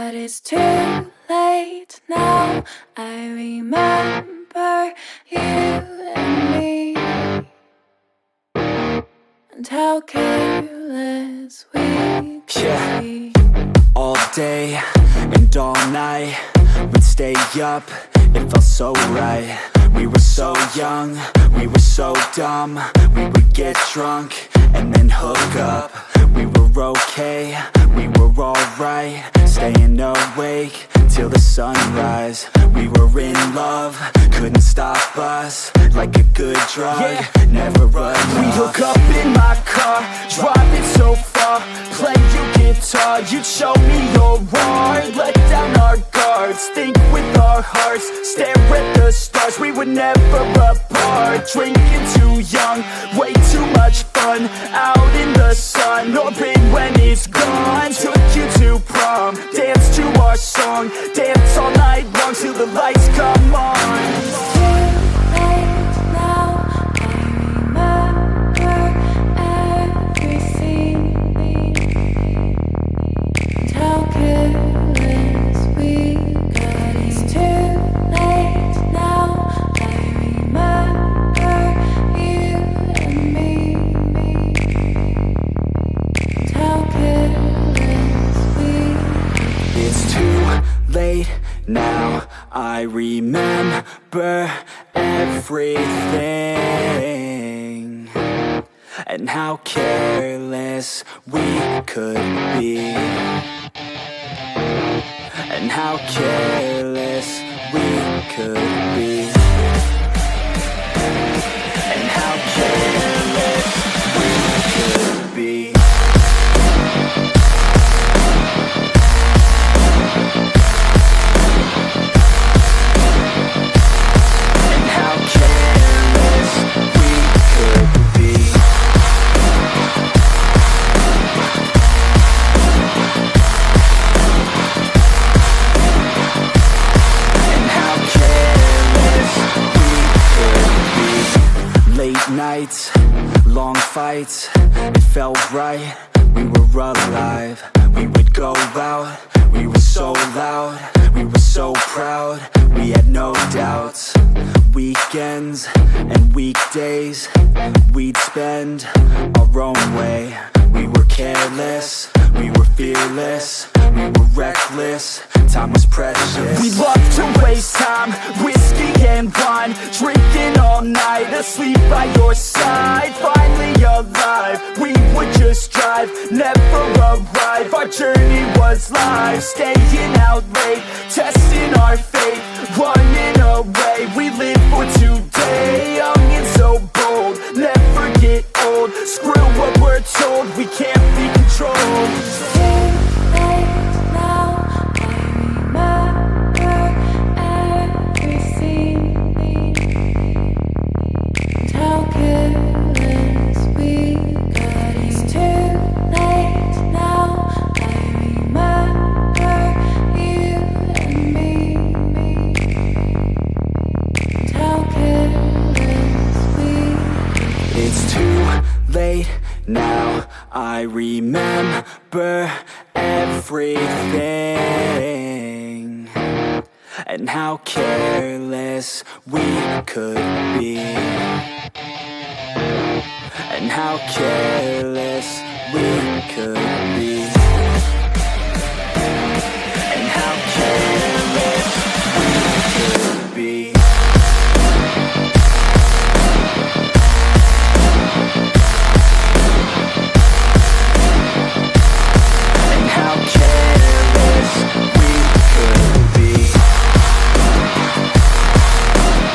But it's too late now. I remember you and me, and how careless we could be. All day and all night, we'd stay up, it felt so right. We were so young, we were so dumb. We would get drunk and then hook up. We were okay, we were alright, staying awake till the sunrise. We were in love, couldn't stop us, like a good drug, never enough. We hook up in my car, driving so far, play your guitar, you'd show me your art. Let down our guards, think with our hearts, stare at the stars, we were never apart. Drinking too young, way too much fun, out in the sun, orbit when it's gone. Took you to prom, dance to our song, dance all night long till the lights come on. It's too late now. I remember everything, and how careless we got. It's too late now. I remember you and me, and how careless we got. It's too late now, I remember everything, and how careless we could be, and how careless we could be, and how careless we could be. Nights, long fights, it felt right, we were alive. We would go out, we were so loud, we were so proud, we had no doubts. Weekends and weekdays, we'd spend our own way. We were careless, we were fearless, we were reckless, time was precious. We loved to waste time, whiskey and wine, drinking all night, asleep by your side. Finally alive, we would just drive, never arrive. Our journey was live, staying out late, testing our fate, running away. We live for today, young and so bold, never get old. Screw what we're told, we can't be controlled. It's too late now. I remember everything, and how careless we got. It's too late now. I remember you and me, and how careless we got. It's too late now, I remember everything, and how careless we could be, and how careless we could be.